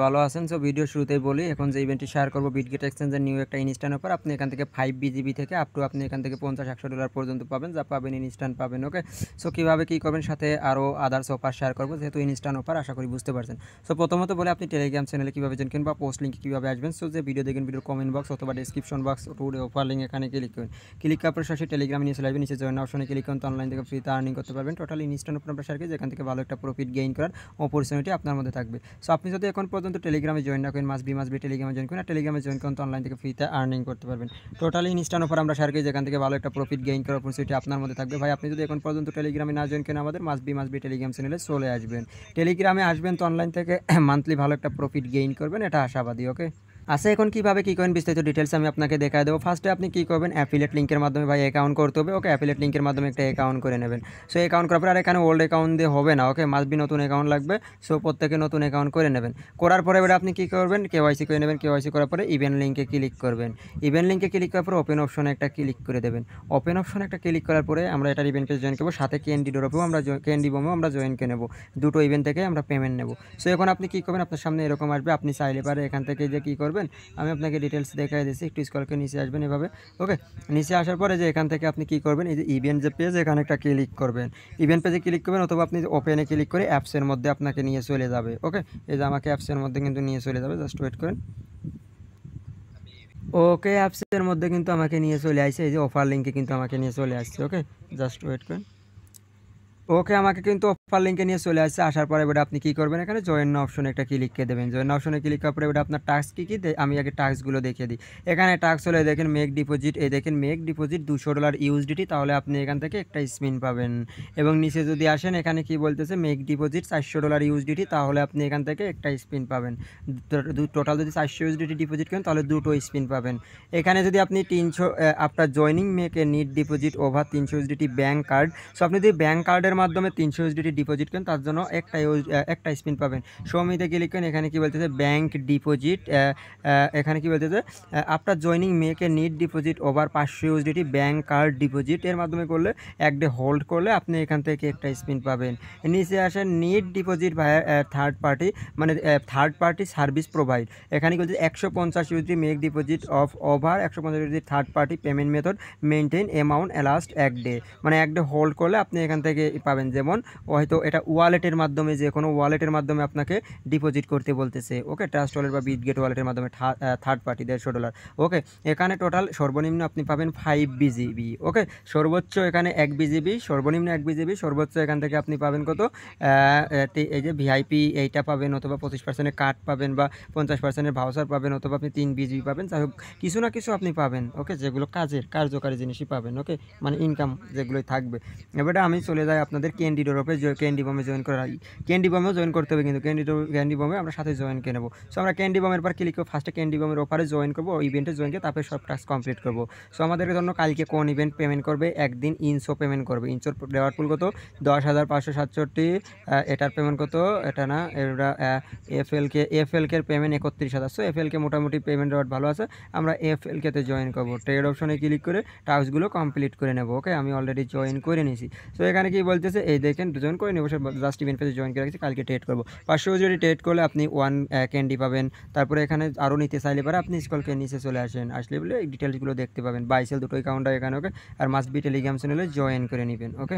ভালো আছেন। So video শুরুতেই বলি, এখন যে ইভেন্টটি শেয়ার করব বিটগেট এক্সচেঞ্জের নিউ একটা ইনস্ট্যান্ট অফার। আপনি এখান থেকে 5 বিজিবি থেকে আপ টু আপনি এখান থেকে $50-100 পর্যন্ত পাবেন, যা পাবেন ইনস্ট্যান্ট পাবেন। ওকে, সো কীভাবে কী করবেন, সাথে আরও আদার্স অফার শেয়ার করবো, যেহেতু ইনস্ট্যান্ট অফার আশা করি বুঝতে পারছেন। সো প্রথমত বলে আপনি টেলিগ্রাম চ্যানেলে কীভাবে জয়েন করবেন বা পোস্ট লিঙ্কে কীভাবে আসবেন। সো যে ভিডিও দেখবেন ভিডিওর কমেন্ট বক্স অথবা description box today offer link এখানে ক্লিক করুন। ক্লিক করার পর সরাসরি টেলিগ্রামে নিয়ে চলে আসবেন। নিচে জয়েন অপশনে ক্লিক করুন, তো অনলাইন থেকে ফ্রিতে আর্নিং করতে পারবেন। টোটালি ইনস্ট্যান্ট অফার আমরা শেয়ার করি, যেখান থেকে ভালো একটা প্রফিট গেইন করার অপরচুনিটি আপনার মধ্যে থাকবে। সো আপনি যদি এখন পর্যন্ত টেলিগ্রামে জয়েন না করেন, মাস্ট বি টেলিগ্রামে জয়েন করেন। আর টেলিগ্রামে জয়েন করুন, তো অনলাইন থেকে ফ্রিতে আর্নিং করতে পারবেন। টোটালি ইনস্ট্যান্ট অফার আমরা শেয়ার করি, যেখান থেকে ভালো একটা প্রফিট গেইন করার অপরচুনিটি আপনার মধ্যে থাকবে। ভাই, আপনি যদি এখন পর্যন্ত টেলিগ্রামে না জয়েন করেন, আমাদের মাস্ট বি টেলিগ্রাম চ্যানেলে চলে আসবেন। টেলিগ্রামে আসবেন তো অনলাইন থেকে মান্থলি ভালো একটা প্রফিট গেইন করবেন, এটা আশাবাদী। ওকে, আচ্ছা, এখন কীভাবে কী করেন বিস্তারিত ডিটেলস আমি আপনাকে দেখায় দেবো। ফার্স্টে আপনি কী করবেন, অ্যাফিলিয়েট লিঙ্কের মাধ্যমে ভাই অ্যাকাউন্ট করতে হবে। ওকে, অ্যাফিলিয়েট লিঙ্কের মাধ্যমে একটা অ্যাকাউন্ট করে নেবেন। সো অ্যাকাউন্ট করার পর আর এখানে ওল্ড অ্যাকাউন্ট দিয়ে হবে না। ওকে, মাস্ট বি নতুন অ্যাকাউন্ট লাগবে। সো প্রত্যেকে নতুন অ্যাকাউন্ট করে নেবেন। করার পরে এবার আপনি কী করবেন, কেওয়াইসি করে নেবেন। কেওয়াইসি করার পরে ইভেন্ট লিঙ্কে ক্লিক করবেন। ইভেন্ট লিঙ্কে ক্লিক করার পরে ওপেন অপশনে একটা ক্লিক করে দেবেন। ওপেন অপশনে একটা ক্লিক করার পরে আমরা এটার ইভেন্ট পেজ জয়েন করবো, সাথে ক্যান্ডি ড্রপেও আমরা ক্যান্ডি বমেও আমরা জয়েন করে নেবো। দুটো ইভেন্ট থেকে আমরা পেমেন্ট নেব। সো এখন আপনি কী করবেন, আপনার সামনে এরকম আসবে। আপনি চাইলে পারে এখান থেকে যে কী করবেন, আমি আপনাকে ডিটেলস দেখাই দিচ্ছি। একটু স্ক্রল করে নিচে আসবেন এভাবে। ওকে, নিচে আসার পরে যে এখান থেকে আপনি কী করবেন, এই যে ইভেন্ট যে পেজ, এখানে একটা ক্লিক করবেন। ইভেন্ট পেজে ক্লিক করবেন, অথবা আপনি ওপেনে ক্লিক করে অ্যাপসের মধ্যে আপনাকে নিয়ে চলে যাবে। ওকে, এই যে আমাকে অ্যাপসের মধ্যে কিন্তু নিয়ে চলে যাবে, জাস্ট ওয়েট করেন। ওকে, অ্যাপসের মধ্যে কিন্তু আমাকে নিয়ে চলে আসছে, এই যে অফার লিঙ্কে কিন্তু আমাকে নিয়ে চলে আসছে। ওকে, জাস্ট ওয়েট করেন। ওকে, আমাকে কিন্তু অফার লিঙ্কে নিয়ে চলে আসছে। আসার পরে এবার আপনি কী করবেন, এখানে জয়েন নাও অপশনে একটা ক্লিক করে দেবেন। জয়েন নাও অপশনে ক্লিক করার পরে এবার আপনার টাস্ক কী আমি আগে টাস্কগুলো দেখিয়ে দিই। এখানে টাস্ক হলে দেখেন মেক ডিপোজিট, এই দেখেন মেক ডিপোজিট $200 ইউএসডিটি, তাহলে আপনি এখান থেকে একটা স্পিন পাবেন। এবং নিচে যদি আসেন, এখানে কি বলতেছে, মেক ডিপোজিট $400 ইউএসডিটি, তাহলে আপনি এখান থেকে একটা স্পিন পাবেন। টোটাল যদি 400 ইউএসডিটি ডিপোজিট করেন, তাহলে দুটো স্পিন পাবেন। এখানে যদি আপনি 300 আপনার joining make need deposit over 300 USDT bank card. So আপনি যদি ব্যাঙ্ক কার্ডের মাধ্যমে 300 ইউএসডিটি ডিপোজিট করেন, তার জন্য একটা স্পিন পাবেন। সমিতে ক্লিক করেন, এখানে কি বলতেছে, ব্যাঙ্ক ডিপোজিট, এখানে কি বলতেছে, আপনার joining make need deposit over 500 USDT bank card deposit এর মাধ্যমে করলে, এক ডে হোল্ড করলে আপনি এখান থেকে একটা স্পিন পাবেন। নিচে আসেন নিড ডিপোজিট ভায়া থার্ড পার্টি, মানে থার্ড পার্টি সার্ভিস প্রোভাইড। এখানে কি বলছে, 150 USD make deposit of over 150 USD third party payment method maintain amount last এক ডে, মানে এক ডে হোল্ড করলে আপনি এখান থেকে পাবেন। যেমন হয়তো এটা ওয়ালেটের মাধ্যমে, যে কোনো ওয়ালেটের মাধ্যমে আপনাকে ডিপোজিট করতে বলতেছে। ওকে, ট্রাস্ট ওয়ালেট বা বিটগেট ওয়ালেটের মাধ্যমে থার্ড পার্টি $150। ওকে, এখানে টোটাল সর্বনিম্ন আপনি পাবেন 5 বিজিবি। ওকে, সর্বোচ্চ এখানে 1 বিজিবি, সর্বনিম্ন 1 বিজিবি, সর্বোচ্চ এখান থেকে আপনি পাবেন কত, এই যে ভিআইপি এইটা পাবেন, অথবা 25% কার্ড পাবেন, বা 50% ভাউচার পাবেন, অথবা আপনি 3 বিজিবি পাবেন। যাই হোক, কিছু না কিছু আপনি পাবেন। ওকে, যেগুলো কার্যকারী জিনিসই পাবেন। ওকে, মানে ইনকাম যেগুলোই থাকবে। এবারে আমি চলে যাই আপনাদের ক্যান্ডি ড্রপে, ক্যান্ডি বমে জয়েন করা। ক্যান্ডি বমেও জয়েন করতে হবে, কিন্তু ক্যান্ডি বমে আমরা সাথে জয়েন করে নেবো। সো আমরা ক্যান্ডি বমের পর ক্লিক করবো, ফার্স্টে ক্যান্ডি বমের অফারে জয়েন করবো, ইভেন্টে জয়েন করে তারপরে সব টাস্ক কমপ্লিট করবো। সো আমাদের জন্য কালকে কোন ইভেন্ট পেমেন্ট করবে, একদিন ইনশো পেমেন্ট করবে। ইনশোর দেওয়ার পুল কত, 10,567। এটার পেমেন্ট কত, এটা না, এটা এফএলকে পেমেন্ট 31,000। সো এফএলকে মোটামুটি পেমেন্ট রেট ভালো আছে, আমরা এফএলকেতে জয়েন করবো। ট্রেড অপশনে ক্লিক করে টাস্কগুলো কমপ্লিট করে নেবো। ওকে, আমি অলরেডি জয়েন করে নিয়েছি। সো এখানে কি বলতেছে, এই দেখেন জয়েন করে নেবো, জাস্ট ইভেন্ট পেজে জয়েন করে রাখছি, কালকে ট্রেড করবো। 500 যদি ট্রেড করলে আপনি 1 ক্যান্ডি পাবেন। তারপরে এখানে আরও নিতে চাইলে পারে আপনি স্কলকে নিচে চলে আসেন, আসলে বলে এই ডিটেলসগুলো দেখতে পাবেন। বাই সেল দুটোই কাউন্টার এখানে। ওকে, আর মাস্ট বি টেলিগ্রাম চ্যানেলে জয়েন করে নেবেন। ওকে।